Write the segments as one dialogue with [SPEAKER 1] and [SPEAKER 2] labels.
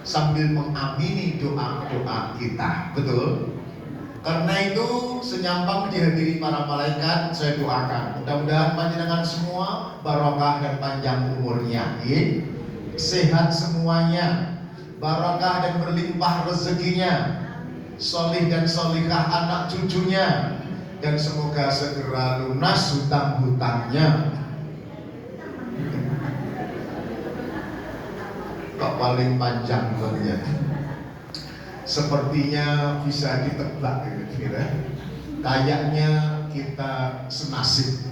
[SPEAKER 1] sambil mengamini doa-doa kita, betul? Karena itu senyampang dihadiri para malaikat, saya doakan mudah-mudahan panjenengan semua barokah dan panjang umurnya, sehat semuanya, barokah dan berlimpah rezekinya, solih dan solihah anak cucunya, dan semoga segera lunas hutang-hutangnya. Kok paling panjang banget? Sepertinya bisa ditebak kira-kira. Kayaknya kita senasib.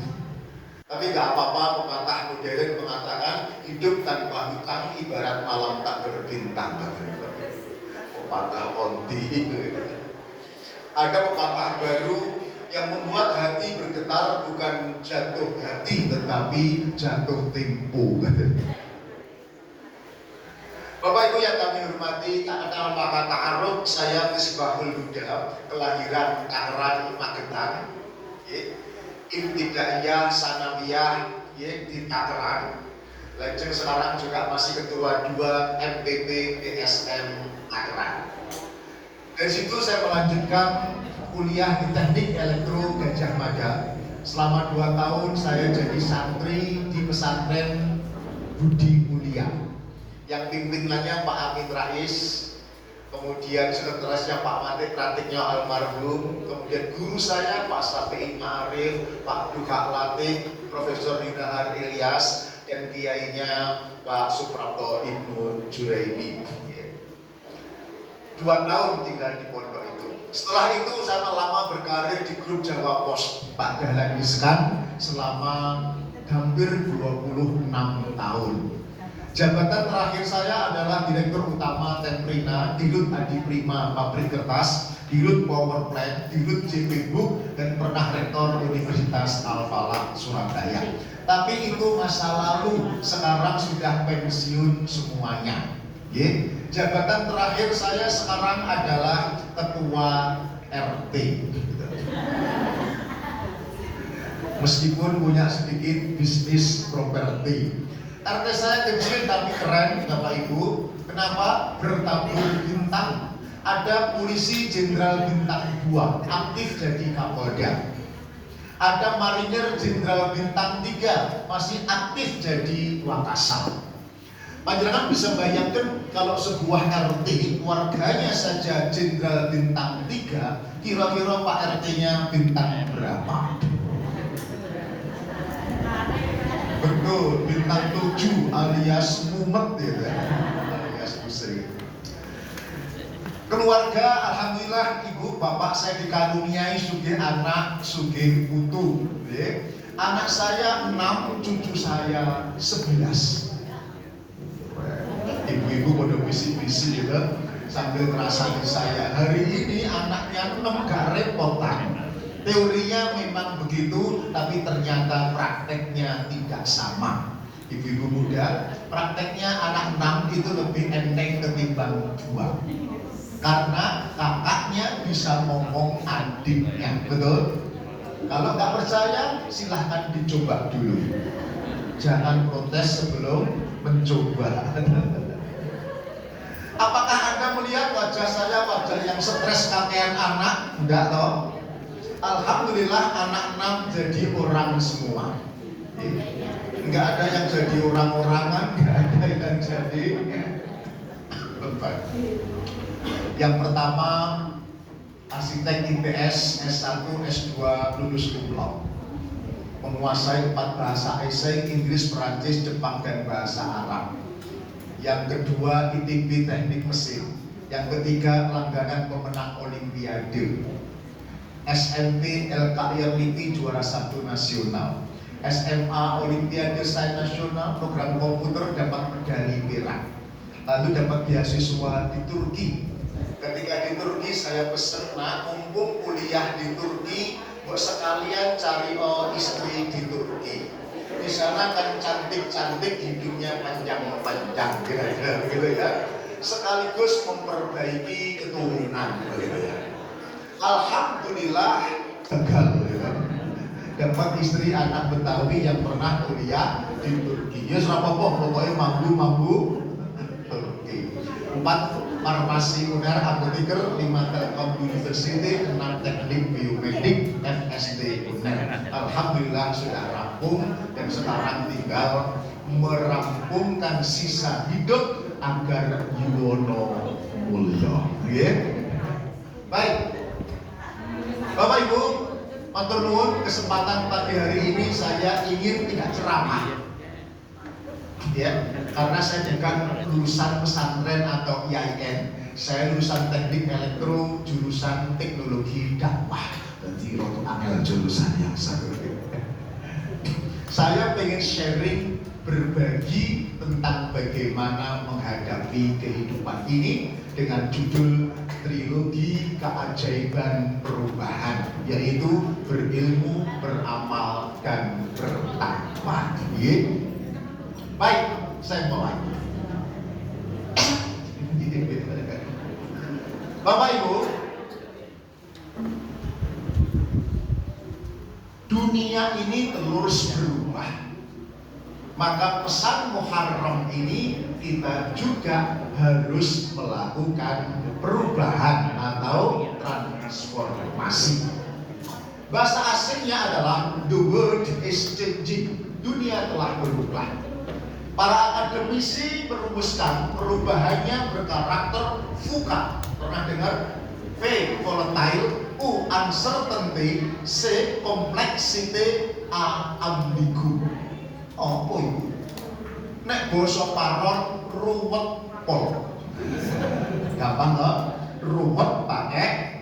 [SPEAKER 1] Tapi nggak apa-apa, pepatah modern mengatakan hidup tanpa hutang ibarat malam tak berbintang. Pepatah onti. Ada pepatah baru yang membuat hati bergetar, bukan jatuh hati tetapi jatuh tempo. Bapak Ibu yang kami hormati, tak kenal maka ta'aruf, saya Misbahul Huda, kelahiran Tangerang, Magetan, Ibtidaiyah Sanawiyah di Tangerang. Lajeng sekarang juga masih ketua 2 MPP PSM Tangerang. Dari situ saya melanjutkan kuliah di Teknik Elektro Gajah Mada. Selama 2 tahun saya jadi santri di pesantren Budi Mulia, yang pimpinannya Pak Amin Rais, kemudian sekretarisnya Pak Matik Pratiknya almarhum, kemudian guru saya Pak Safi'i Ma'arif, Pak Duha Latif, Profesor Yunahar Ilyas, dan kiainya Pak Suprapto Ibnu Juraimi. 2 tahun tinggal di pondok itu. Setelah itu saya lama berkarir di grup Jawa Pos Pak Dahlan Iskan selama hampir 26 tahun. Jabatan terakhir saya adalah Direktur Utama Temprina, Dirut Adi Prima Pabrik Kertas, Dirut Power Plant, Dirut JP Book, dan pernah Rektor Universitas Al-Falah Surabaya. Tapi itu masa lalu, sekarang sudah pensiun semuanya. Jabatan terakhir saya sekarang adalah Ketua RT. Meskipun punya sedikit bisnis properti. RT saya kecil tapi keren Bapak Ibu. Kenapa? Bertabur bintang. Ada polisi jenderal bintang 2 aktif jadi Kapolda. Ada marinir jenderal bintang 3 masih aktif jadi Wakasal. Panjenengan bisa bayangkan kalau sebuah RT warganya saja jenderal bintang 3, kira-kira Pak RT-nya bintang berapa? Betul, bintang 7 alias mumet ya, alias pusing. Keluarga, alhamdulillah ibu bapak saya dikaruniai sugih anak, sugih putu. Anak saya 6, cucu saya 11. Ibu-ibu pada visi-visi gitu, sambil terasa di saya. Hari ini anaknya 6 gak repotan. Teorinya memang begitu, tapi ternyata prakteknya tidak sama. Ibu-ibu muda, prakteknya anak 6 itu lebih enteng ketimbang 2. Karena kakaknya bisa ngomong adiknya, betul? Kalau nggak percaya, silahkan dicoba dulu. Jangan protes sebelum mencoba. Apakah Anda melihat wajah saya wajah yang stres kakean anak? Enggak toh? Alhamdulillah anak 6 jadi orang semua. Enggak ada yang jadi orang-orangan, enggak ada yang jadi beban. Yang pertama arsitek IPS S1 S2 lulus kumlaut, menguasai 4 bahasa asing, Inggris, Perancis, Jepang, dan bahasa Arab. Yang kedua ITB Teknik Mesin. Yang ketiga langganan pemenang Olimpiade. SMP LKI LIPI juara 1 nasional. SMA Olimpiade Sains Nasional program komputer dapat medali perak. Lalu dapat beasiswa di Turki. Ketika di Turki saya pesen, nah mumpung kuliah di Turki, buat sekalian cari istri di Turki. Di sana kan cantik-cantik, hidungnya panjang-panjang, kira-kira gitu ya. Sekaligus memperbaiki keturunan, gitu ya. Alhamdulillah gagal, ya. Dapat istri anak Betawi yang pernah kuliah di Turki. Ya serapa pokoknya mampu Turki. 4 Farmasi UNER Apoteker, 5 Telkom University, 6 Teknik Biomedik FSD UNER. Alhamdulillah sudah rampung dan sekarang tinggal merampungkan sisa hidup agar Yuwono Mulyo. Baik, Bapak Ibu, matur nuwun, kesempatan pagi hari ini saya ingin tidak ceramah, ya, karena saya bukan lulusan pesantren atau IAIN, saya lulusan teknik elektro, jurusan teknologi dakwah. Jadi waktu angel jurusan yang satu. Saya pengen sharing, berbagi tentang bagaimana menghadapi kehidupan ini dengan judul trilogi keajaiban perubahan, yaitu berilmu, beramal, dan bertakwa. Baik, saya mulai. Bapak Ibu, dunia ini terus berubah. Maka pesan Muharram ini kita juga harus melakukan perubahan atau transformasi. Bahasa asingnya adalah the world is changing. Dunia telah berubah. Para akademisi merumuskan perubahannya berkarakter VUCA. Pernah dengar? V, volatile, U, uncertainty, C, complexity, A, ambigu. Apa itu? Nek basa paron ruwet pol. Gampang toh? Ruwet pakai.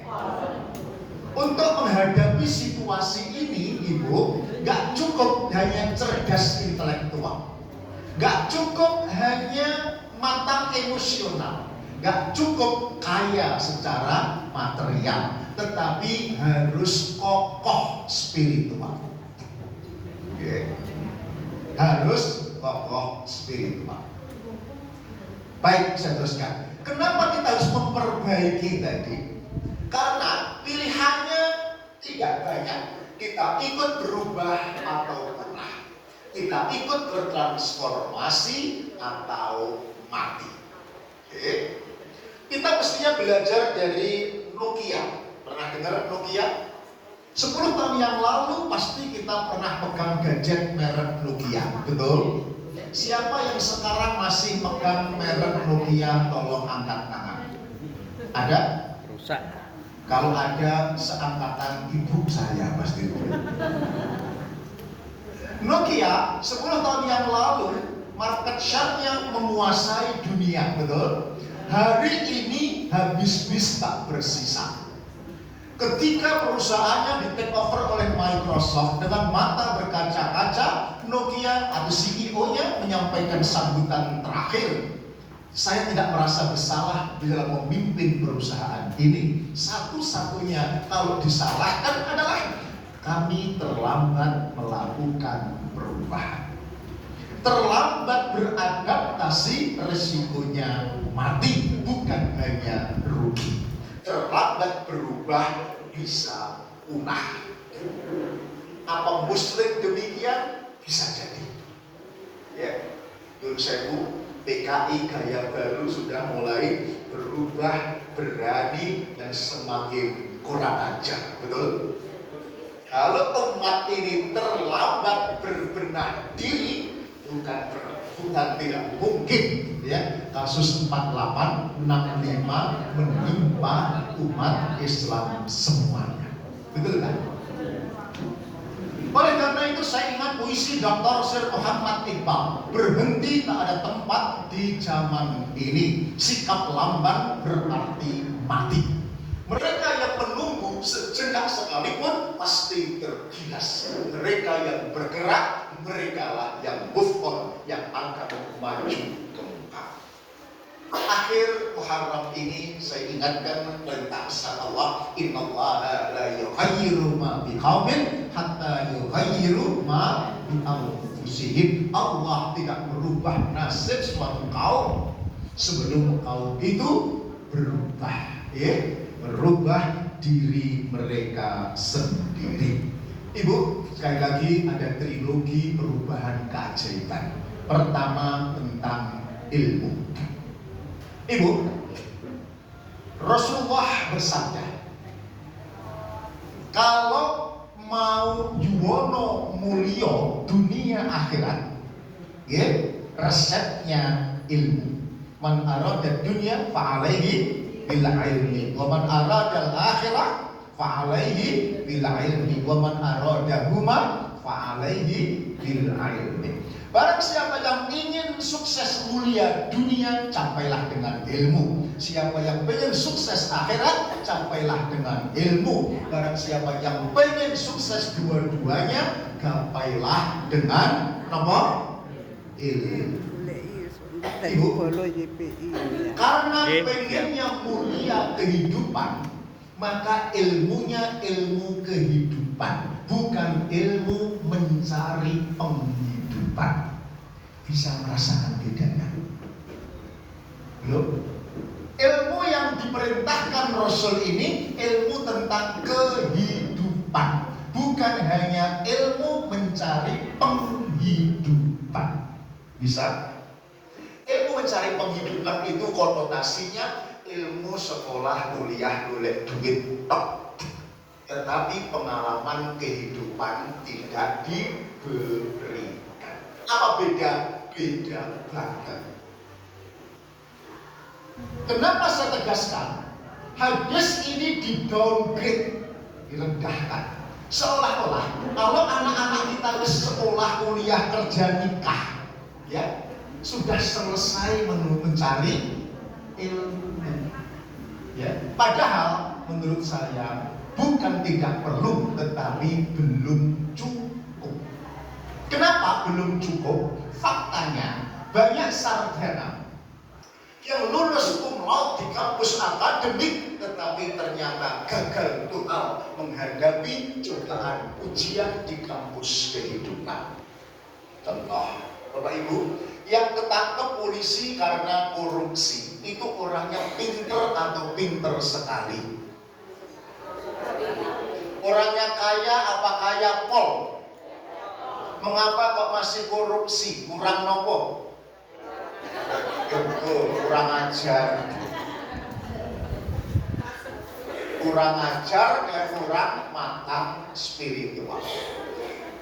[SPEAKER 1] Untuk menghadapi situasi ini, Ibu, gak cukup hanya cerdas intelektual, gak cukup hanya matang emosional, gak cukup kaya secara material, tetapi harus kokoh spiritual. Harus kokoh spiritual. Baik, saya teruskan. Kenapa kita harus memperbaiki tadi? Karena pilihannya tidak banyak. Kita ikut berubah atau punah. Kita ikut bertransformasi atau mati. Oke. Kita mestinya belajar dari Nokia. Pernah dengar Nokia? 10 tahun yang lalu pasti kita pernah pegang gadget merek Nokia, betul? Siapa yang sekarang masih pegang merek Nokia, tolong angkat tangan. Ada?
[SPEAKER 2] Rusak.
[SPEAKER 1] Kalau ada, seangkatan ibu saya pasti. Nokia 10 tahun yang lalu market share-nya menguasai dunia, betul? Hari ini habis-habis tak bersisa. Ketika perusahaannya di take over oleh Microsoft, dengan mata berkaca-kaca, Nokia atau CEO-nya menyampaikan sambutan terakhir. Saya tidak merasa bersalah di dalam memimpin perusahaan ini. Satu-satunya kalau disalahkan adalah kami terlambat melakukan perubahan. Terlambat beradaptasi, resikonya mati, bukan hanya rugi. Terlambat berubah bisa punah. Apa muslim demikian? Bisa jadi. Ya, Yun Sewu, PKI gaya baru sudah mulai berubah, berani, dan semakin kurang ajar, betul? Kalau umat ini terlambat berbenah diri, bukan tidak mungkin, ya, kasus 4865 menimpa umat Islam semuanya, betul kan? Oleh karena itu saya ingat puisi Dr. Sir Muhammad Iqbal, berhenti tak ada tempat di zaman ini, sikap lamban berarti mati. Mereka yang menunggu sejenak sekalipun pasti tergilas. Mereka yang bergerak, mereka lah yang move on, yang akan maju ke muka. Akhir Muharram ini saya ingatkan perintah Allah, innallaha la yughayyiru ma biqaumin hatta yughayyiru ma bi anfusihim. Allah tidak merubah nasib suatu kaum sebelum kaum itu berubah, ya, merubah diri mereka sendiri. Ibu, sekali lagi ada trilogi perubahan keajaiban. Pertama tentang ilmu. Ibu, Rasulullah bersabda, kalau mau yuwono mulio dunia akhirat, ya, resepnya ilmu. Man arada dunia fa'alaihi bil ilmi, wa man arada al-akhirah fa'alaihi bil ilmi, wa man arada huma fa'alaihi bil ilmi. Barang siapa yang ingin sukses mulia dunia, capailah dengan ilmu. Siapa yang ingin sukses akhirat, capailah dengan ilmu. Barang siapa yang ingin sukses dua-duanya, gapailah dengan apa? Ilmu. Ibu, karena pengennya mulia kehidupan, maka ilmunya ilmu kehidupan, bukan ilmu mencari penghidupan. Bisa merasakan bedanya? Belum? Ilmu yang diperintahkan Rasul ini ilmu tentang kehidupan, bukan hanya ilmu mencari penghidupan. Bisa? Ilmu mencari penghidupan itu konotasinya ilmu sekolah, kuliah, golek duit tok. Tetapi pengalaman kehidupan tidak diberikan. Apa beda? Beda banget. Kenapa saya tegaskan? Hadis ini di-downgrade, direndahkan. Seolah-olah kalau anak-anak kita ke sekolah, kuliah, kerja, nikah, ya, sudah selesai mencari ilmu. Ya, padahal menurut saya bukan tidak perlu, tetapi belum cukup. Kenapa belum cukup? Faktanya banyak sarjana yang lulus cum laude di kampus akademik, tetapi ternyata gagal total menghadapi cobaan ujian di kampus kehidupan. Contoh, Bapak Ibu, yang ketangkep polisi karena korupsi itu orangnya pinter atau pinter sekali? Orangnya kaya apa kaya pol? Mengapa kok masih korupsi? Kurang nopo? Kurang ajar. Kurang ajar dan kurang matang spiritual.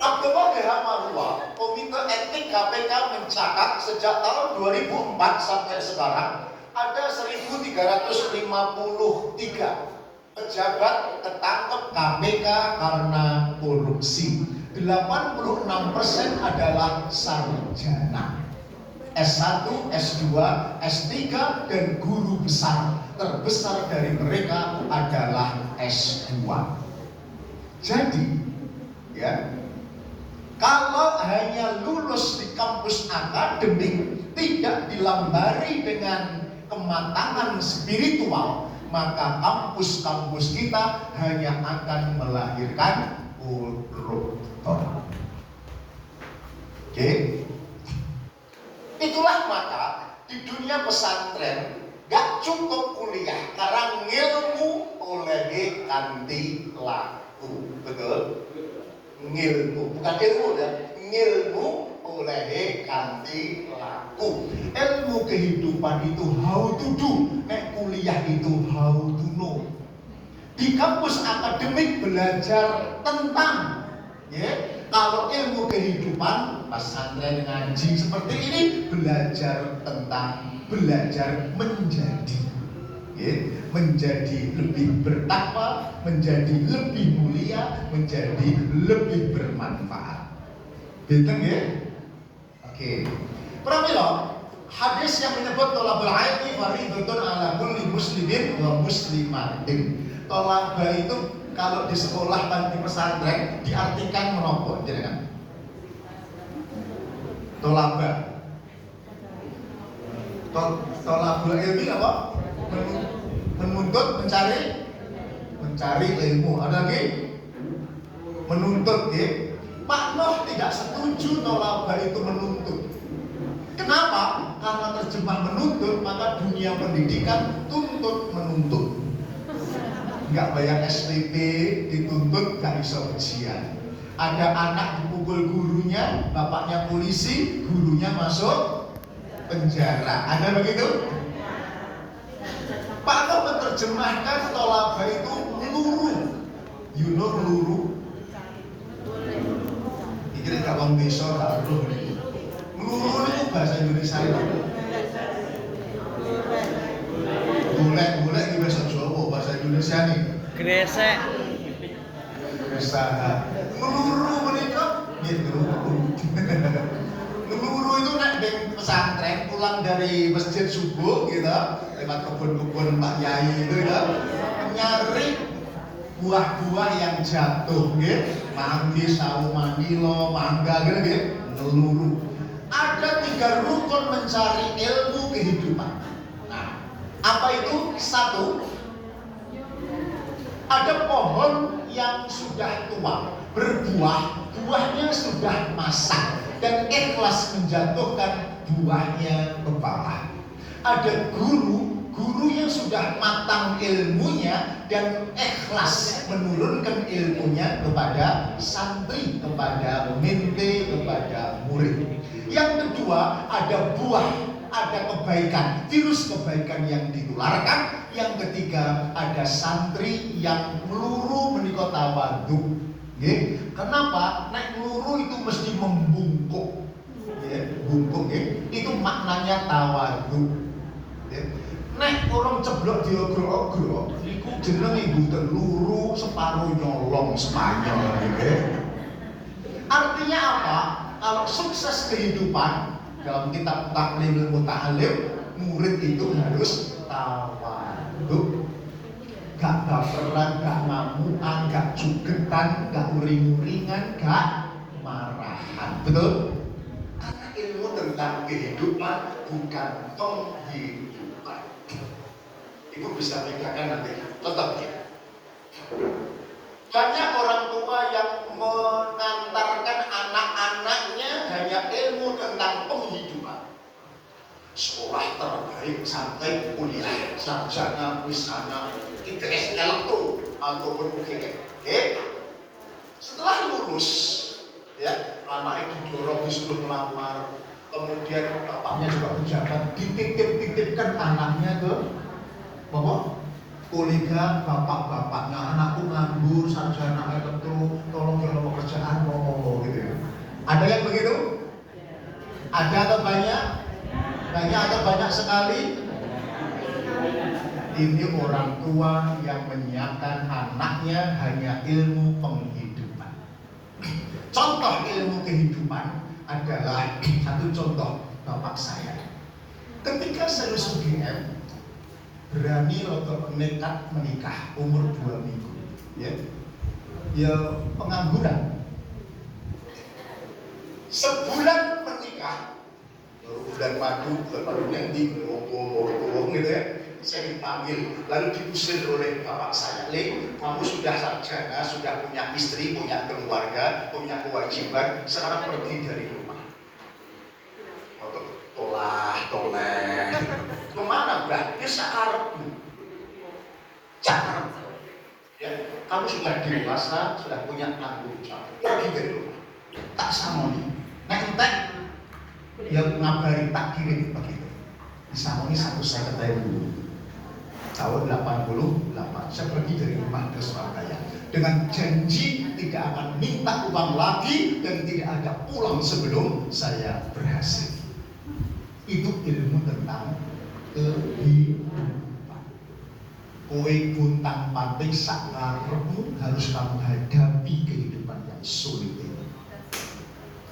[SPEAKER 1] Abdullah Gehamarwa, Komite Etik KPK mencatat sejak tahun 2004 sampai sekarang ada 1.353 pejabat ketangkep KPK karena korupsi. 86% adalah sarjana, S1, S2, S3, dan guru besar. Terbesar dari mereka adalah S2. Jadi, ya, kalau hanya lulus di kampus akademik, tidak dilambari dengan kematangan spiritual, maka kampus-kampus kita hanya akan melahirkan koruptor. Oke? Itulah maka di dunia pesantren gak cukup kuliah, karena ngilmu oleh kanthi laku. Betul? Ngilmu, bukan ilmu ya, ngilmu oleh kanthi laku. Ilmu kehidupan itu how to do, nek kuliah itu how to know. Di kampus akademik belajar tentang, ya, kalau ilmu kehidupan pesantren ngaji seperti ini belajar tentang, belajar menjadi, ya, menjadi lebih bertakwa, menjadi lebih mulia, menjadi lebih bermanfaat. Betul ya? Oke. Pramila, hadis yang menyebut thalabul ilmi fardhun ala kulli muslimin wa muslimatin. Thalaba itu kalau di sekolah dan di pesantren diartikan menapa jenengan? Thalaba. Thalabul ilmi apa? Menuntut, mencari ilmu. Ada lagi? Menuntut, ya. Pak Noh tidak setuju thalaba itu menuntut. Kenapa? Karena terjemah menuntut, maka dunia pendidikan tuntut menuntut. Nggak bayar SPP, dituntut, nggak bisa ujian. Ada anak dipukul gurunya, bapaknya polisi, gurunya masuk penjara. Ada begitu? terjemahkan tolaba itu meluru. You know meluru? Ini gak wong desa gak perlu. Meluru itu bahasa Indonesia itu. Golek-golek di bahasa Jawa, bahasa Indonesia nih.
[SPEAKER 2] Gresek.
[SPEAKER 1] Meluru menika gitu. Meluru itu nek di pesantren pulang dari masjid subuh gitu, lewat kebun-kebun Pak Yai itu ya, nyari buah-buah yang jatuh gitu, manggis, sawo manilo, mangga gitu, meluru. Ada 3 rukun mencari ilmu kehidupan. Nah, apa itu? 1, ada pohon yang sudah tua, berbuah, buahnya sudah masak dan ikhlas menjatuhkan buahnya ke bawah. Ada guru yang sudah matang ilmunya dan ikhlas menurunkan ilmunya kepada santri, kepada mente, kepada murid. Yang kedua, ada buah, ada kebaikan, virus kebaikan yang ditularkan. Yang ketiga, ada santri yang meluru menika tawadhu. Kenapa? Nek meluru itu mesti membungkuk. Bungkuk itu maknanya tawadhu. Nek orang ceblok diogro-ogro, iku jenenge mboten luru, separuh nyolong Spanyol. Artinya apa? Kalau sukses kehidupan dalam kitab Taklimul Muta'alim, murid itu harus tawadhu. Gak baperan, gak ngamukan, gak jugetan, gak uring-uringan, gak marahan. Betul? Karena ilmu tentang kehidupan bukan penghidupan. Ibu bisa bedakan nanti. Tetap ya. Banyak orang tua yang mengantarkan anak-anaknya hanya ilmu tentang penghidupan. Sekolah terbaik sampai kuliah, sarjana, wisana, ITS elektro ataupun UGM. Setelah lulus, ya anaknya didorong disuruh melamar, kemudian bapaknya juga pejabat, dititip-titipkan anaknya ke kolega bapak-bapaknya, anakku nganggur, sarjana elektro, tolong kalau pekerjaan gitu. Ada yang begitu? Ada atau banyak? Banyak atau banyak sekali? Ini orang tua yang menyiapkan anaknya hanya ilmu penghidupan. Contoh ilmu kehidupan adalah satu contoh bapak saya. Ketika saya UGM, berani atau nekat menikah umur 2 minggu, ya pengangguran. Sebulan menikah, baru bulan madu, baru nanti ngomong gitu ya. Saya dipanggil, lalu diusir oleh bapak saya. Kamu sudah sarjana, sudah punya istri, punya keluarga, punya kewajiban, sekarang pergi dari rumah. Untuk toleh. Kemana berarti sakarepmu? Jangan. Ya, kamu sudah dewasa, sudah punya tanggung jawab. Pergi dari rumah. Tak samoni. Entek yang ngabari tak kirim begitu. Disamoni 1 saya ketahui dulu. Tahun 88 saya pergi dari rumah ke Surabaya dengan janji tidak akan minta uang lagi dan tidak ada pulang sebelum saya berhasil. Itu ilmu tentang kehidupan. Kowe buntang panting sak ngarepmu harus kamu hadapi kehidupan yang sulit ini.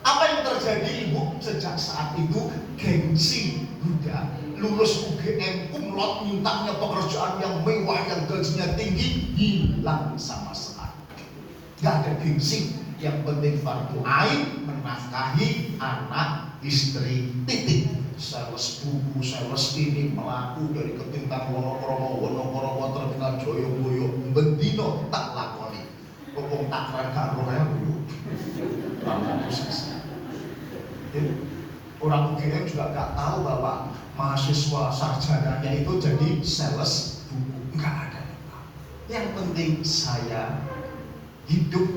[SPEAKER 1] Apa yang terjadi ibu sejak saat itu? Gengsi Buddha, lulus UGM kumlot, mintanya pekerjaan yang mewah, yang gajinya tinggi, hilang sama sekali. Gak ada gengsi, yang penting fardu ain, menafkahi anak, istri, titik. Sales buku, sales ini melaku dari ketintan Wonokromo terkenal Joyoboyo, bendino tak lakoni. Kopong tak rangka rohnya dulu. Orang UGM juga gak tahu bahwa mahasiswa sarjananya itu jadi sales buku. Gak ada. Yang penting saya hidup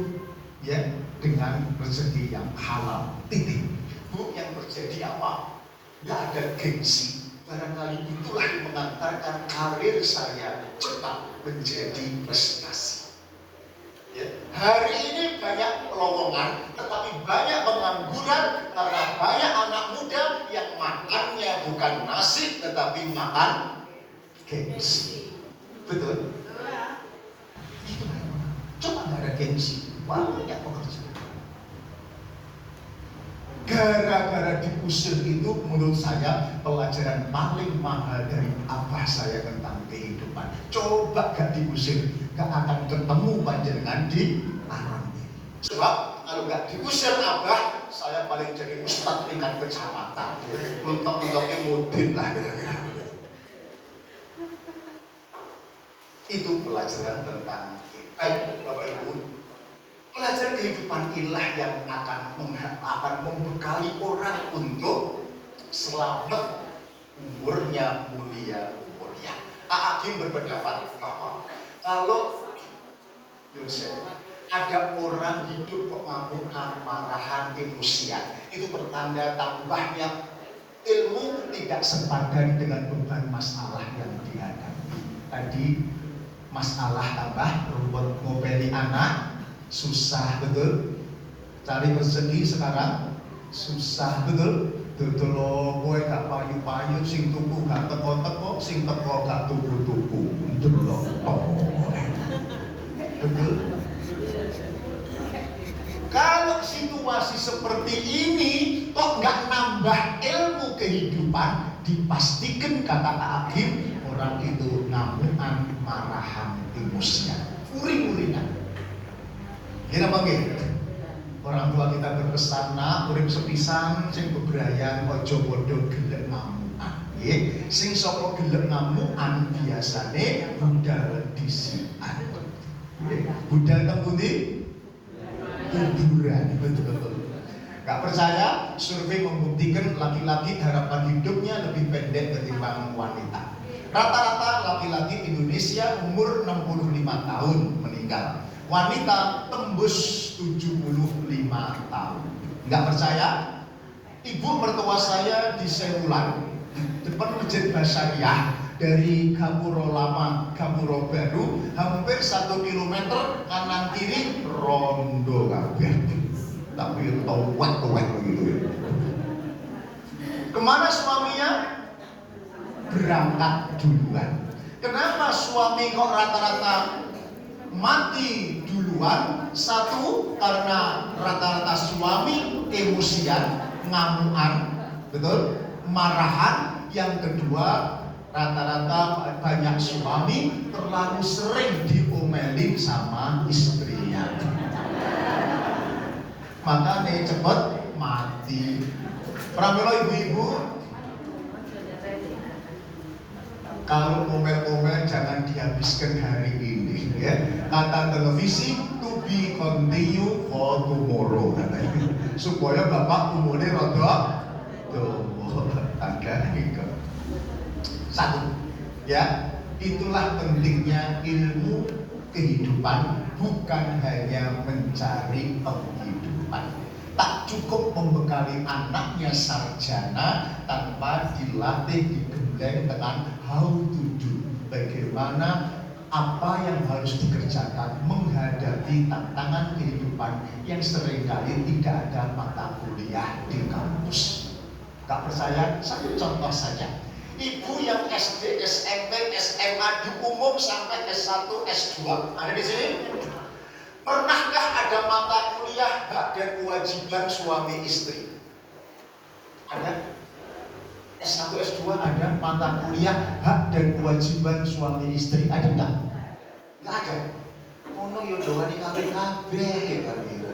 [SPEAKER 1] ya dengan rezeki yang halal. Titik. Bu, yang terjadi apa? Gak ada gengsi. barangkali itulah yang mengantarkan karir saya cepat menjadi prestasi. Ya. Hari ini banyak lowongan, tetapi banyak pengangguran karena banyak anak muda yang makannya bukan nasi, tetapi makan gengsi. Betul? Itu coba nggak ada gengsi, banyak pekerjaan. Gara-gara diusir itu menurut saya pelajaran paling mahal dari abah saya tentang kehidupan. Coba gak diusir, gak akan ketemu panjenengan di alam ini. Sebab kalau gak diusir abah, saya paling jadi ustadz tingkat kecamatan. Mentok-mentoknya mudin lah kira-kira. Itu pelajaran tentang kita, Bapak Ibu. Pelajaran kehidupan inilah yang akan membekali orang untuk selamat, umurnya mulia. Hakim berpendapat bahwa kalau Yosef ada orang hidup kok ngamuk-ngamuk, marahan, emosian, itu pertanda tambahnya ilmu tidak sepadan dengan beban masalah yang dihadapi. Tadi masalah tambah ruwet, ngopeni anak susah, betul. Cari rezeki sekarang susah, betul. Dodol kowe gak payu-payu, sing tuku gak teko-teko, sing teko gak tuku-tuku. Delok. Betul. Kalau situasi seperti ini kok nggak nambah ilmu kehidupan, dipastikan kata Hakim orang itu ngamukan, marahan, emosian, uring-uringan. Kita panggil orang tua kita berpesan, nak urip sepisan sing bebrayan ojo bodoh gelek ngamukan. Sing saka gelek ngamukan biasane budal disian. Budal teng pundi? Kuburan, betul-betul. Gak percaya? Survei membuktikan laki-laki harapan hidupnya lebih pendek ketimbang wanita. Rata-rata laki-laki Indonesia umur 65 tahun meninggal. Wanita tembus 75 tahun. Gak percaya? Ibu mertua saya di Sewulan, di depan Masjid Basyariah, dari Gapuro Lama, Gapuro Baru, hampir 1 kilometer kanan kiri rondo kabeh. Tapi towek begitu. Kemana suaminya? Berangkat duluan. Kenapa suami kok rata-rata mati duluan? Satu, karena rata-rata suami emosian, ngamuan, betul, marahan. Yang kedua, rata-rata banyak suami terlalu sering diomelin sama istrinya. Makanya cepet mati. Pramila ibu-ibu, kalau ngomel-ngomel jangan dihabiskan hari ini, ya. Kata televisi, to be continue for tomorrow, katanya. Supaya bapak umurnya rada tangga nikah. Satu, ya, itulah pentingnya ilmu kehidupan, bukan hanya mencari penghidupan. Tak cukup membekali anaknya sarjana tanpa dilatih, digembleng dengan how to do. Bagaimana, apa yang harus dikerjakan menghadapi tantangan kehidupan yang seringkali tidak ada mata kuliah di kampus. Gak percaya? Satu contoh saja. Ibu yang SD, SMP, SMA di umum sampai S1, S2 ada di sini? Pernahkah ada mata kuliah hak dan kewajiban suami istri? Ada? S1, S2 ada mata kuliah hak dan kewajiban suami istri, ada enggak? Enggak ada. Ono yo dongane kabeh kabeh kan gitu.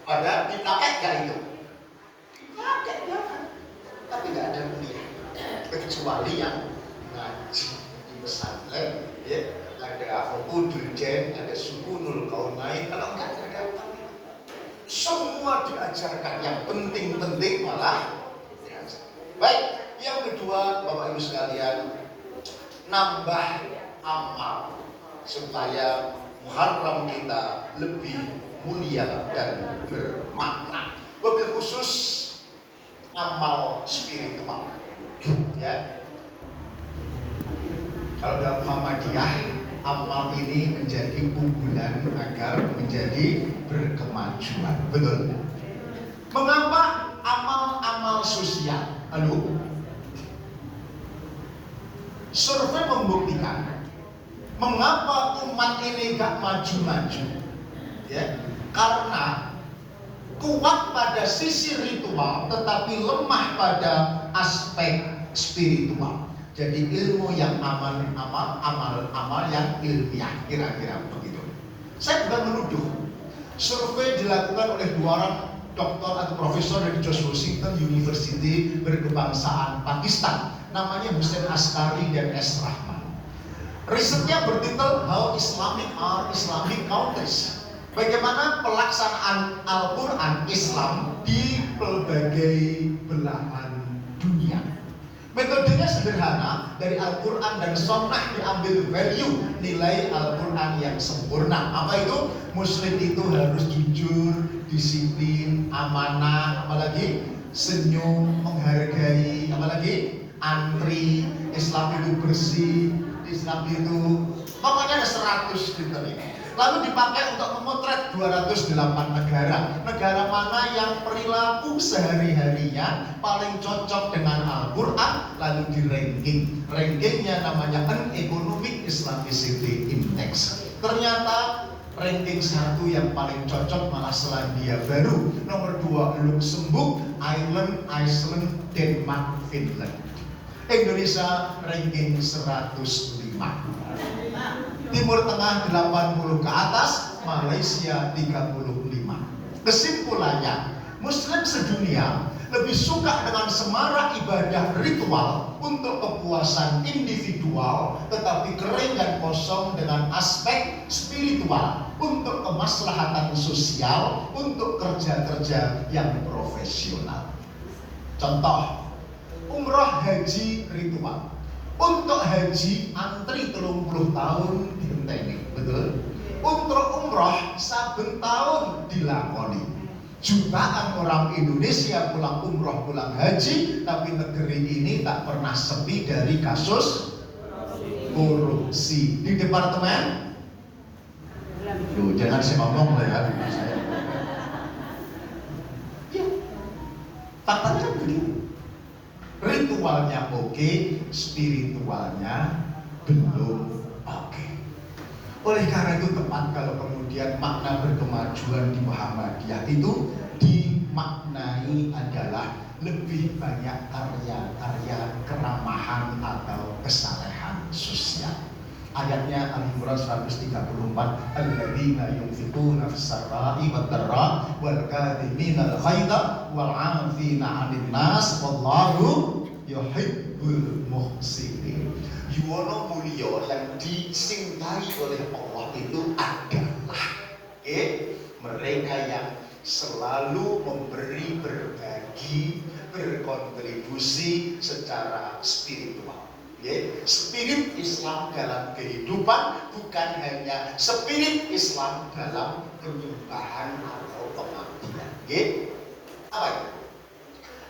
[SPEAKER 1] Padahal dipakai enggak itu? Dipakai ya. Tapi enggak ada kuliah. Kecuali yang ngaji di pesantren, ya. Ada Fakudul Jen, ada Sukunul Kaunain, kalau enggak ada apa. Semua diajarkan, yang penting-penting malah diajar. Baik, yang kedua Bapak Ibu sekalian, nambah amal supaya Muharram kita lebih mulia dan bermakna. Wabil khusus amal spiritual. Ya. Kalau dalam Muhammadiyah, amal ini menjadi unggulan agar menjadi berkemajuan. Betul? Mengapa amal-amal sosial? Lalu, survei membuktikan mengapa umat ini gak maju-maju. Ya, karena kuat pada sisi ritual tetapi lemah pada aspek spiritual. Jadi ilmu yang amal yang ilmiah, kira-kira begitu. Saya bukan menuduh. Survei dilakukan oleh 2 orang doktor atau profesor dari George Washington University berkebangsaan Pakistan, namanya Hussein Askari dan S. Rahman. Risetnya bertitel How Islamic Are Islamic Countries. Bagaimana pelaksanaan Al-Quran Islam di berbagai belahan dunia. Metodenya sederhana, dari Al-Quran dan Sunnah diambil value nilai Al-Quran yang sempurna. Apa itu? Muslim itu harus jujur, disiplin, amanah, apalagi senyum, menghargai, apalagi antri, Islam itu bersih, Islam itu pokoknya ada 100 kriteria. Lalu dipakai untuk memotret 208 negara. Negara mana yang perilaku sehari-harinya paling cocok dengan Al-Quran, lalu di ranking. Rankingnya namanya An Economic Islamicity Index. Ternyata ranking 1 yang paling cocok malah Selandia Baru. Nomor 2 Luxembourg, Iceland, Denmark, Finland. Indonesia ranking 105. Timur Tengah 80 ke atas, Malaysia 35. Kesimpulannya, Muslim sedunia lebih suka dengan semarak ibadah ritual untuk kepuasan individual, tetapi kering dan kosong dengan aspek spiritual untuk kemaslahatan sosial, untuk kerja-kerja yang profesional. Contoh, umroh haji ritual. Untuk haji antri 30 tahun dihenteni, betul? Untuk umroh saben tahun dilakoni. Jutaan orang Indonesia pulang umroh, pulang haji, tapi negeri ini tak pernah sepi dari kasus korupsi. Di departemen, jangan saya ngomong lah ya, saya. Ya, faktanya kan begitu. Ritualnya oke, spiritualnya belum oke. Oleh karena itu tepat kalau kemudian makna berkemajuan di Muhammadiyah itu dimaknai adalah lebih banyak karya-karya keramahan atau kesalehan sosial. Ayatnya Al-Imran 134, alladzina yunfiquna fis-sarra'i wad-dharra wal kadhimina al-ghaidha wal 'afina 'anil nas wallahu yuhibbul muhsinin. Yuwono mulya yang dicintai oleh Allah itu adalah mereka yang selalu memberi, berbagi, berkontribusi secara spiritual. Spirit Islam dalam kehidupan bukan hanya spirit Islam dalam penyembahan atau pengabdian. Apa itu?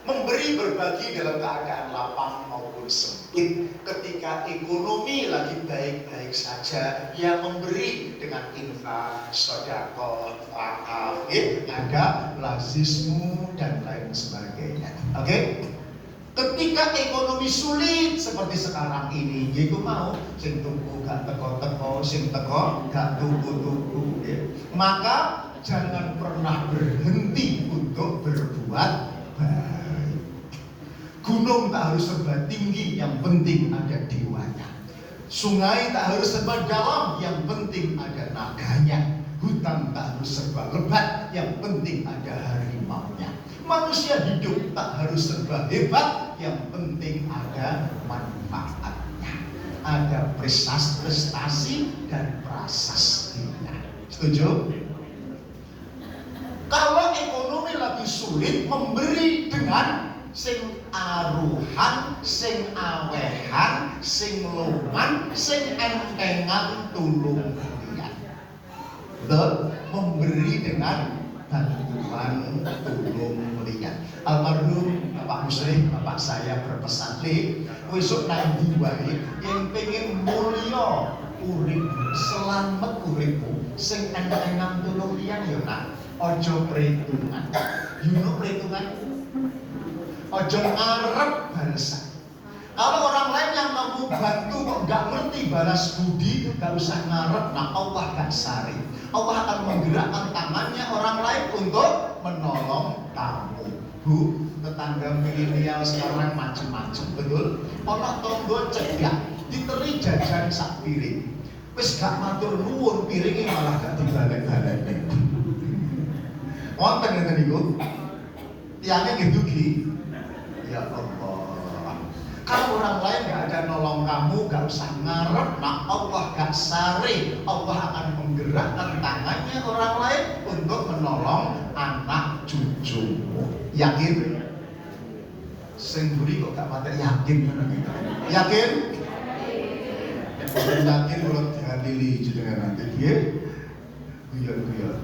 [SPEAKER 1] Memberi, berbagi dalam keadaan lapang maupun sempit. Ketika ekonomi lagi baik-baik saja, ya memberi dengan infak, sedekah, wakaf, ada lazismu dan lain sebagainya. Oke? Ketika ekonomi sulit seperti sekarang ini, yaitu mau sing tuku gak teko-teko, sing teko gak tuku-tuku, maka jangan pernah berhenti untuk berbuat baik. Gunung tak harus serba tinggi, yang penting ada dewanya. Sungai tak harus serba dalam, yang penting ada naganya. Hutan tak harus serba lebat, yang penting ada harimaunya. Manusia hidup tak harus serba hebat, yang penting ada manfaatnya. Ada prestasi dan prasastinya. Setuju? Kalau ekonomi lagi sulit, memberi dengan sing aruhan, sing awehan, sing loman, sing entengan tulung kalian. Betul? Memberi dengan bantuan tulung liyan. Almarhum Bapak Muslim, bapak saya berpesan nih, besok nanti wae yang pengen mulia urip, selamat uripmu, sing enang-enang tulung liyan ya nak, ojo perhitungan. You know perhitungan? Ojo ngarep balasan. Kalau orang lain yang mau bantu kok nggak ngerti balas budi, nggak usah ngarep. Nah Allah gak sari. Allah akan menggerakkan tangannya orang lain untuk menolong kamu. Bu, tetangga milenial sekarang macam-macam, betul? Ono tonggo cedak, diteri jajan sak piring. Wis gak matur nuwun, piringnya malah gak dibalik-balik. Wonten ngeten niku. Tiangnya gitu ki. Ya Allah. Kalau orang lain gak ada nolong kamu, gak usah ngarep. Nah Allah gak sari. Allah akan menggerakkan tangannya orang lain untuk menolong anak cucumu. Yakin? Sing buri kok gak mati yakin ngono gitu. Yakin? Yakin kalau dihadiri jenengan nanti dia guyon-guyon.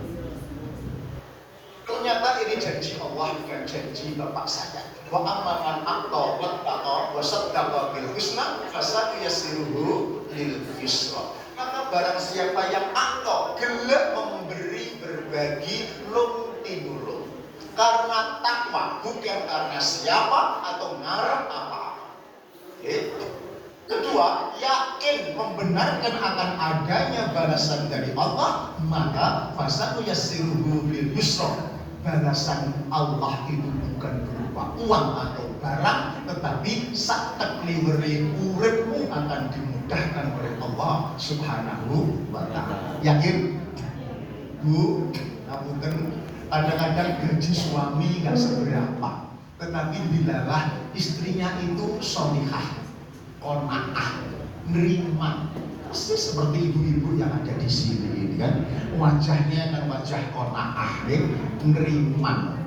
[SPEAKER 1] Ternyata ini janji Allah bukan janji bapak saya. Wa amman aqta wattaqa wa saddaqa bil husna fasayassiruhu lil yusra. Maka barang siapa yang aqta gelem memberi berbagi lung tinulung karena takwa, bukan karena siapa atau ngarep apa-apa. Kedua, yakin membenarkan akan adanya balasan dari Allah, maka fasayassiruhu lil yusra. Balasan Allah itu bukan berupa uang atau barang, tetapi sak tekliweri uripmu akan dimudahkan oleh Allah Subhanahu wa ta'ala. Yakin? Bu, ngapunten, kadang-kadang gaji suami gak seberapa, tetapi bilalah istrinya itu sholihah, qanaah, nerima. Persis seperti ibu-ibu yang ada di sini ini kan, wajahnya kan wajah qanaah, neriman.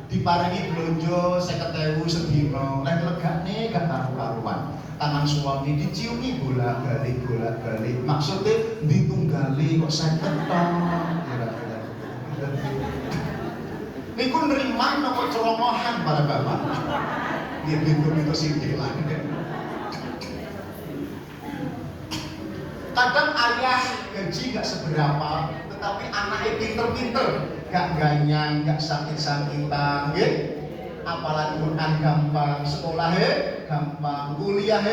[SPEAKER 1] Diparingi blonjo 50.000 sedina, lan legane gak karu-karuan. Tangan suami diciumi bolak-balik. Maksudnya ditunggali kok 50 ton. Niku neriman nopo ceromohan para bapak. Dia pintu sithik lah. Kadang ayah gaji gak seberapa, tetapi anaknya pinter-pinter, gak ganyang, gak sakit-sakitan, ya. Apalan Quran gampang, sekolah gampang, kuliah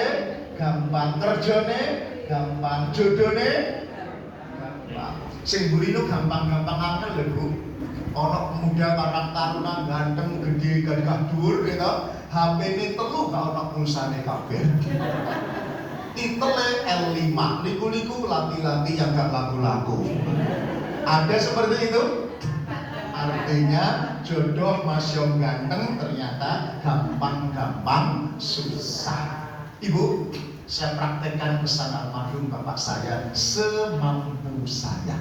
[SPEAKER 1] gampang, kerjane gampang, jodone gampang. Sing burino gampang-gampang angel lho Bu. Ono muda karang taruna ganteng gede gagah dhuwur gitu. HP-ne telu gak ono pulsane kabeh. Titele L5, liku-liku laki-laki yang gak laku-laku. Ada seperti itu? Artinya jodoh masih ganteng ternyata gampang-gampang susah. Ibu, saya praktekkan pesan almarhum bapak saya semampu saya.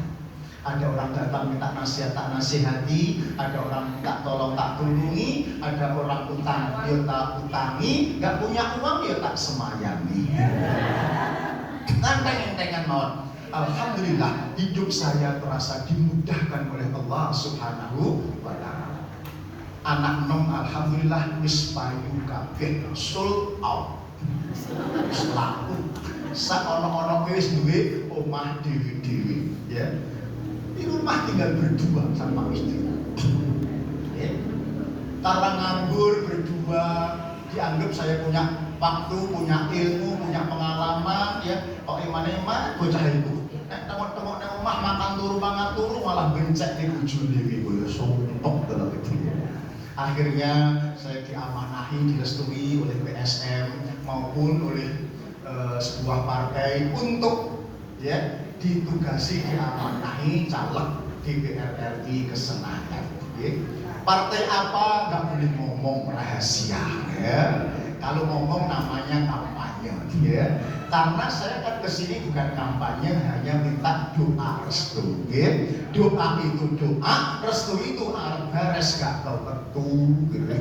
[SPEAKER 1] Ada orang datang minta nasihat tak nasihati, ada orang minta tolong tak tulungi, ada orang utang ya tak utangi, nggak punya uang ya tak semayangi. Enteng-entengan mawon. Alhamdulillah hidup saya terasa dimudahkan oleh Allah Subhanahu wa ta'ala. Anak nom alhamdulillah wis payu kabeh sold out. Wis laku. Sak ono-ono wis duwe omah dhewe-dhewe, ya. Di rumah tinggal berdua sama istri. Ya. Karena nganggur berdua, dianggap saya punya waktu, punya ilmu, punya pengalaman, ya. Kok iman-iman bocah itu. Nek tengok-tengok nang omah makan turu malah bencek di bojone iki, sumpek dalam itu. Akhirnya saya diamanahi, direstui oleh PSM maupun oleh sebuah partai untuk ya ditugasi diamanahi caleg DPR RI Kesenangan. Partai apa nggak boleh ngomong rahasia, ya. Kalau ngomong namanya kampanye, ya. Karena saya kan kesini bukan kampanye, hanya minta doa restu, ya. Doa itu doa, restu itu arep beres gak tau ketu, gitu.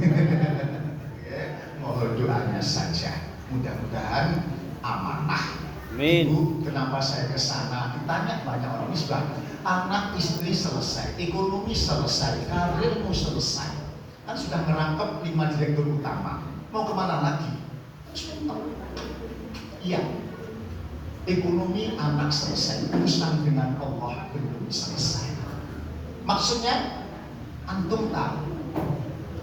[SPEAKER 1] Ya. Mohon doanya saja. Mudah-mudahan amanah Ibu, kenapa saya ke sana? Ditanya banyak orang, ini sudah anak istri selesai, ekonomi selesai, karirmu selesai. Kan sudah merangkap 5 direktur utama. Mau kemana lagi? Iya. Ekonomi anak selesai, urusan dengan Allah belum selesai. Maksudnya, antum tahu,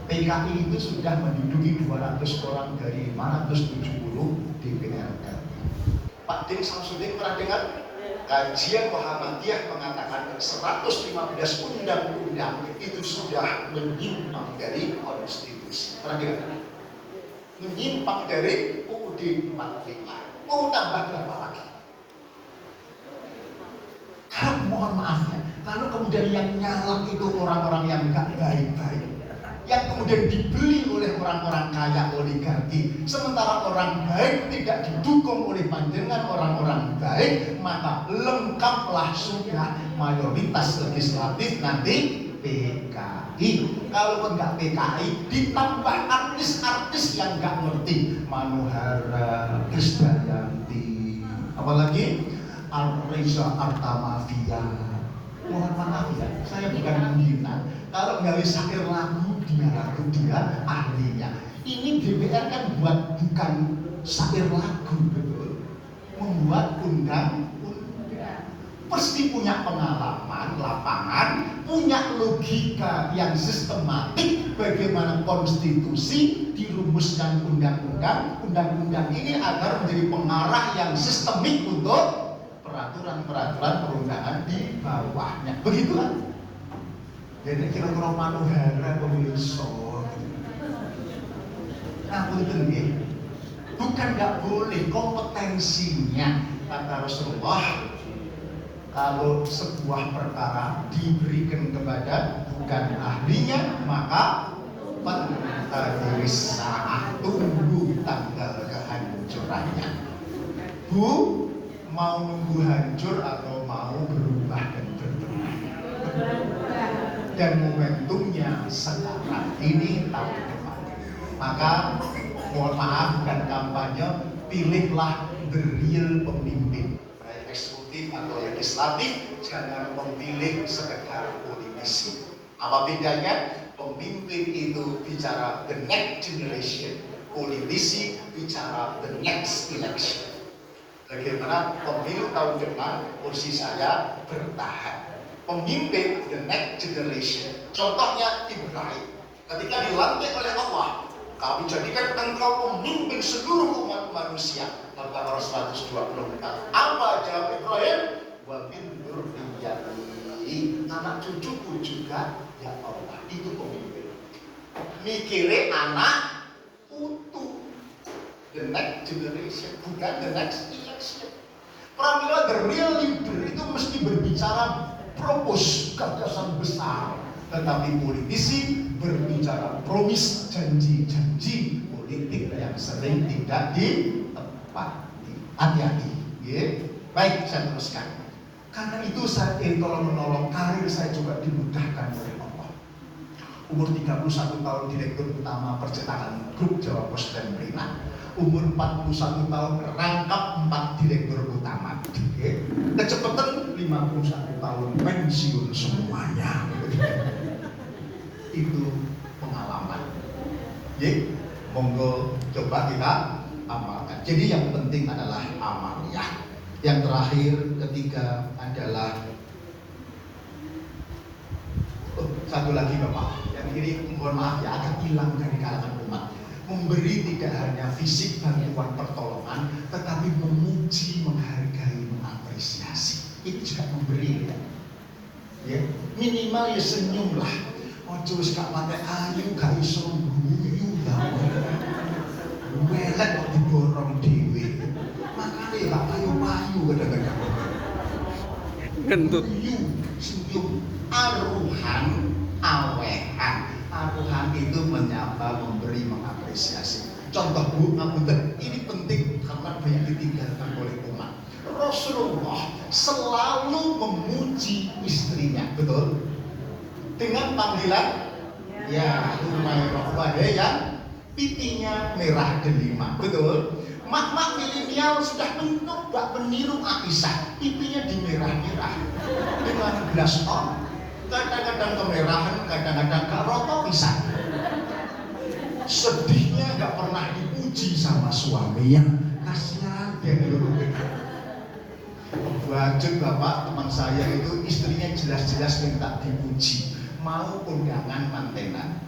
[SPEAKER 1] PKI itu sudah menduduki 200 orang dari 570 DPR RI. Pak Din Samsudin pernah dengar? Kajian Muhammadiyah mengatakan 115 undang-undang itu sudah menyimpang dari konstitusi. Pernah dengar? Menyimpang dari UUD 45. Mau tambah berapa lagi? Kalau mohon maaf ya, kalau kemudian yang nyalak itu orang-orang yang gak baik-baik, yang kemudian dibeli oleh orang-orang kaya oligarki, sementara orang baik tidak didukung oleh panjenengan orang-orang baik, maka lengkaplah sudah mayoritas legislatif nanti PKI. Kalau enggak PKI, ditambah artis-artis yang enggak ngerti, Manuhara, Krisdayanti, apalagi Al-Reza Artamavia. Mohon maaf ya, saya bukan menghina. Kalau nggak bisa syair lagu, dia ahlinya. Ini DPR kan bukan syair lagu, betul. Membuat undang-undang. Pasti punya pengalaman lapangan, punya logika yang sistematik bagaimana konstitusi dirumuskan undang-undang ini agar menjadi pengarah yang sistemik untuk peraturan-peraturan perundangan di bawahnya. Begitu kan? Jadi kira-kira Manuhara pemiliso. Nah, betul. Bukan nggak boleh kompetensinya. Kata Rasulullah, kalau sebuah perkara diberikan kepada bukan ahlinya, maka pentadiris saat tunggu tanggal kehancurannya. Bu, mau nunggu hancur atau mau berubah dan berubah? Dan momentumnya sekarang ini tahun depan. Maka mohon maaf, bukan kampanye, pilihlah the real pemimpin, baik eksekutif atau legislatif. Jangan memilih sekedar politisi. Apa bedanya? Pemimpin itu bicara the next generation, politisi bicara the next election. Bagaimana pemilu tahun depan kursi saya bertahan. Pemimpin the next generation. Contohnya Ibrahim. Ketika dilantik oleh Allah, kami jadikan engkau pemimpin seluruh umat manusia. Al-Baqarah 124. Apa jawab Ibrahim? Wa min dzurriyyati, anak cucuku juga ya Allah. Itu pemimpin. Mikirnya anak utuh. The next generation, bukan the next election. Pramila the real leader itu mesti berbicara propos, gagasan besar. Tetapi politisi berbicara promis, janji-janji politik yang sering tidak ditepati. Hati-hati. Baik, saya teruskan. Karena itu saya tolong menolong karir saya juga dimudahkan oleh Allah. Umur 31 tahun direktur utama percetakan grup Jawa Pos dan Prima. Umur 41 tahun rangkap 4 direktur utama. Kecepatan 51 tahun pensiun semuanya. Itu pengalaman. Monggo coba kita amalkan. Jadi yang penting adalah amaliyah. Yang terakhir ketiga adalah satu lagi Bapak. Yang ini mohon maaf ya, agak hilang dari kalangan umat. Memberi tidak hanya fisik bantuan pertolongan, tetapi memuji, menghargai, mengapresiasi. Ini juga memberi ya. Minimal ya senyum lah. Ojo wis gak pakai ayu, gak iso guyu ya. Welek kok diborong dhewe. Makane gak payu-payu kadang-kadang.
[SPEAKER 2] Kentut.
[SPEAKER 1] Senyum, aruhan, awehan. Aruhan itu menyapa, memberi, mengapresiasi. Contoh Bu, ngapunten, ini penting karena banyak ditinggalkan oleh umat. Rasulullah selalu memuji istrinya, betul? Dengan panggilan ya Umairah, wahai yang pipinya merah delima, betul? Mak-mak milenial sudah mencoba meniru Aisyah, pipinya dimerah-merah dengan blush on, kadang-kadang kemerahan, kadang-kadang karoto pisan. Sedihnya nggak pernah dipuji sama suaminya, kasihan dia dulu. Wajib bapak teman saya itu istrinya jelas-jelas minta dipuji, mau undangan mantenan,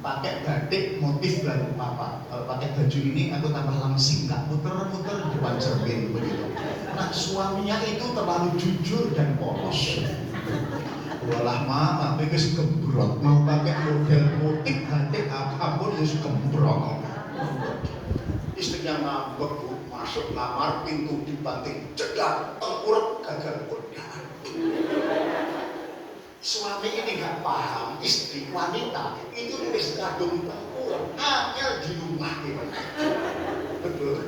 [SPEAKER 1] pakai batik motif baru papa. Kalau pakai baju ini aku tambah langsing, nggak muter-muter di depan cermin begitu. Nah suaminya itu terlalu jujur dan polos. Walah mama, mereka gembrot, mau pakai model motif batik apapun harus gembrot. Istrinya ngambek bu, masuk kamar pintu dibanting, cedak, tengkurap, gagal kondangan. Suami ini nggak paham, istri wanita itu wis kadung tengkurap, angel di rumah gimana? Betul.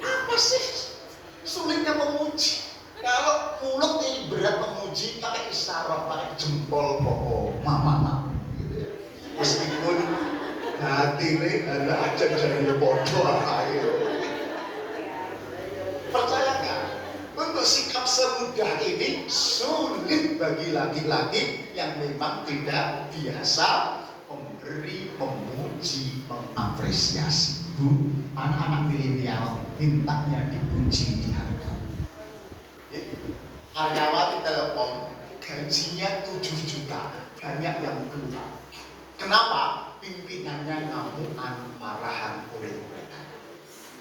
[SPEAKER 1] Apa sih sulitnya memuji? Kalau mulut ini berat memuji, pakai isyarat, pakai jempol pokok, mama, gitu ya. Meskipun hati ini ada aja jadi bodoh ayo. Percaya nggak? Untuk sikap semudah ini sulit bagi laki-laki yang memang tidak biasa memberi, memuji, mengapresiasi. Bu, anak-anak milenial mintanya dipuji, dihargai. Karyawati Telkom gajinya 7 juta, banyak yang keluar. Kenapa? Pimpinannya ngamukan, marahan oleh mereka.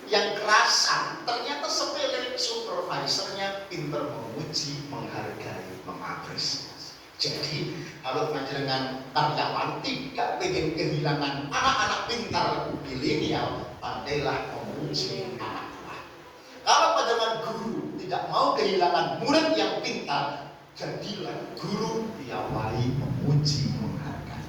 [SPEAKER 1] Yang kerasan ternyata sepele, supervisornya pinter memuji, menghargai, mengapresiasi. Jadi kalau panjenengan karyawan tidak ingin kehilangan anak-anak pintar milenial, pandailah memuji anak buah. Kalau panjenengan guru tidak mau kehilangan murid yang pintar, jadilah guru piawai, memuji, menghargai.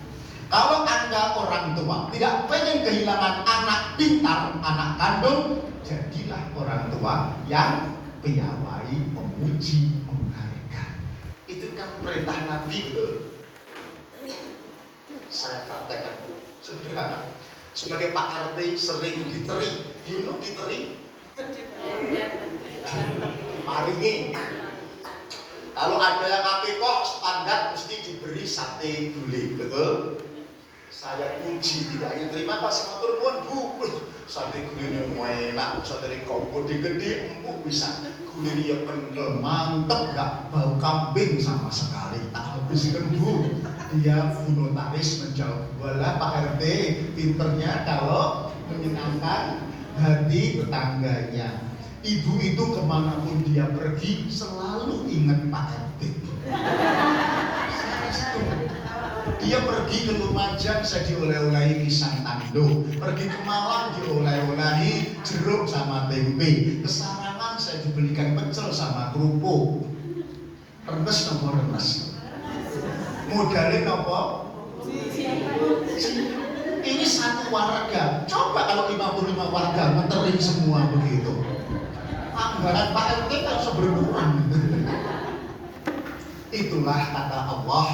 [SPEAKER 1] Kalau Anda orang tua tidak pengen kehilangan anak pintar, anak kandung, jadilah orang tua yang piawai, memuji, menghargai. Itu kan perintah Nabi loh. Saya praktekkan sederhana. Sebagai Pak RT sering diteri, diteri. Paringi. Kalau ada yang akikoh standar mesti diberi sate gulai, betul? Saya puji tidak ingin terima kasih matur nuwun bu. Sate gulainya enak, sate kongko gede empuk bisa. Gulainya kental, mantep, gak bau kambing sama sekali. Tak habiskan bu. Dia notaris menjawab, walah Pak RT pinternya kalau menyenangkan hati tetangganya. Ibu itu kemanapun dia pergi selalu ingat Pak RT. Dia pergi ke Lumajang saya dioleh-olehi pisang tando, pergi ke Malang dioleh-olehi jeruk sama tempe, ke Sarangan saya dibelikan pecel sama kerupuk. Remes nopo remes? Modalnya nopo? Ini satu warga. Coba kalau 55 warga ngeterin semua begitu. Anggaran Pak RT kan seberkurang. Itulah kata Allah,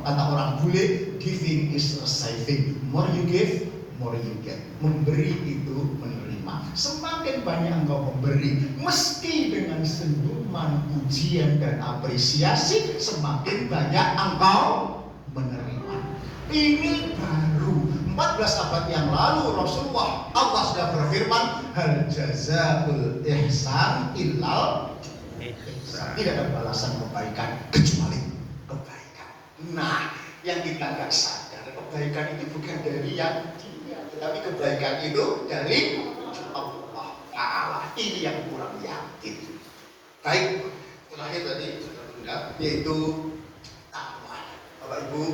[SPEAKER 1] kata orang bule, giving is receiving. More you give, more you get. Memberi itu menerima. Semakin banyak engkau memberi, meski dengan senyuman, pujian dan apresiasi, semakin banyak engkau menerima. Ini baru 14 abad yang lalu Rasulullah, Allah sudah berfirman, hal jazaul ihsan illal ihsan. Tidak ada balasan kebaikan kecuali kebaikan. Nah, yang kita nggak sadar, kebaikan itu bukan dari yang dia, tetapi kebaikan itu dari Allah Ta'ala. Ini yang kurang yakin. Baik, terakhir tadi sudah bunda, yaitu takwa. Bapak Ibu,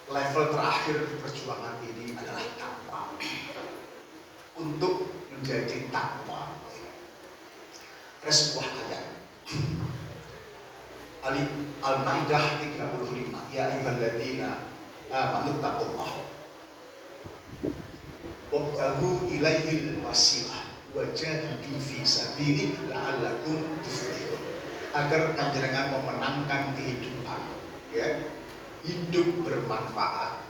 [SPEAKER 1] level terakhir perjuangan ini adalah takwa. Untuk menjadi takwa, ada sebuah ayat Al-Maidah 35, ya ayyuhalladzina amanu taqullah wabtaghu ilaihil wasilah wajahidu fi sabilihi la'allakum tuflihun. Agar panjenengan memenangkan kehidupan, ya, hidup bermanfaat,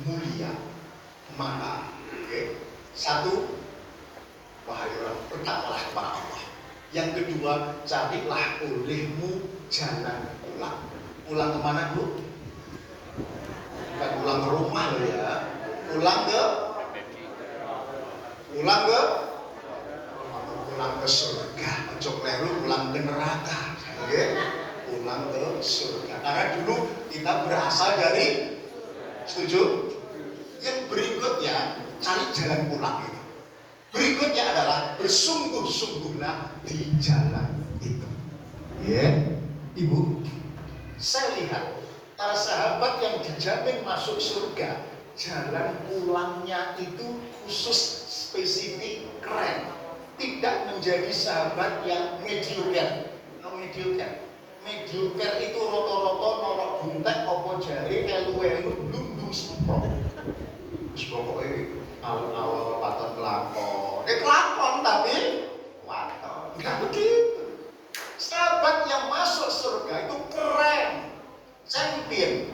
[SPEAKER 1] mulia, mahal, okay? Satu, wahai orang, bertakwalah kepada Allah. Yang kedua, carilah olehmu jalan pulang. Pulang kemana, Bu? Bukan pulang ke rumah loh ya. Pulang ke surga. Ojo kleru pulang ke neraka. Oke? Pulang ke surga. Karena dulu kita berasal dari, setuju? Yang berikutnya cari jalan pulang itu. Berikutnya adalah bersungguh-sungguhlah di jalan itu. Ya, Ibu, saya lihat para sahabat yang dijamin masuk surga, jalan pulangnya itu khusus, spesifik, keren. Tidak menjadi sahabat yang mediocre. Mediocre itu roto-roto norok buntek opo jari elu-elu blundung semprot. Pokoknya awal-awal paton kelakon. Kelakon tapi waton. Enggak begitu. Sahabat yang masuk surga itu keren, champion,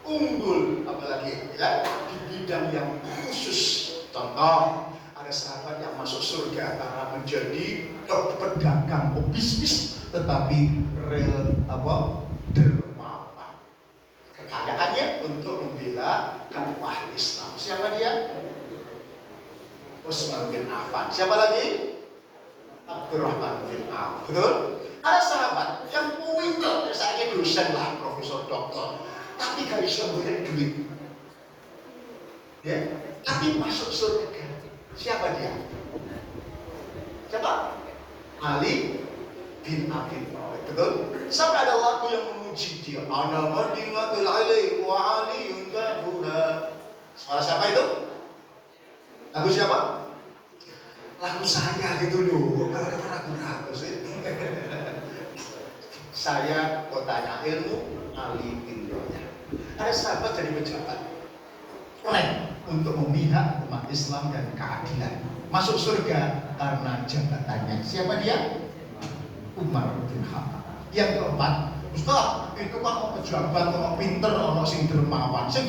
[SPEAKER 1] unggul, apalagi ya di bidang yang khusus. Contoh, ada sahabat yang masuk surga karena menjadi pedagang bisnis, tetapi dermawan. Kekayaannya untuk membela dakwah Islam. Siapa dia? Utsman bin Affan. Siapa lagi? Abdurrahman bin Auf. Betul? Ada sahabat yang pintar, misalnya dosen lah, profesor doktor, tapi gak bisa memberi duit. Ya, tapi masuk surga. Siapa dia? Siapa? Ali bin Abi Thalib. Betul? Sampai ada lagu yang memuji dia. Ana madinatul ali wa aliyun babuna. Suara siapa itu? Lagu siapa? Lagu saya gitu loh. Kalau ada ragu-ragu sih. Saya kotanya ilmu, Ali bin Thalib. Ada sahabat jadi pejabat, keren untuk memihak umat Islam dan keadilan. Masuk surga karena jabatannya. Siapa dia? Umar bin Khattab. Yang keempat, Ustaz, itu kan mau pejabat, mau pinter, mau sing dermawan.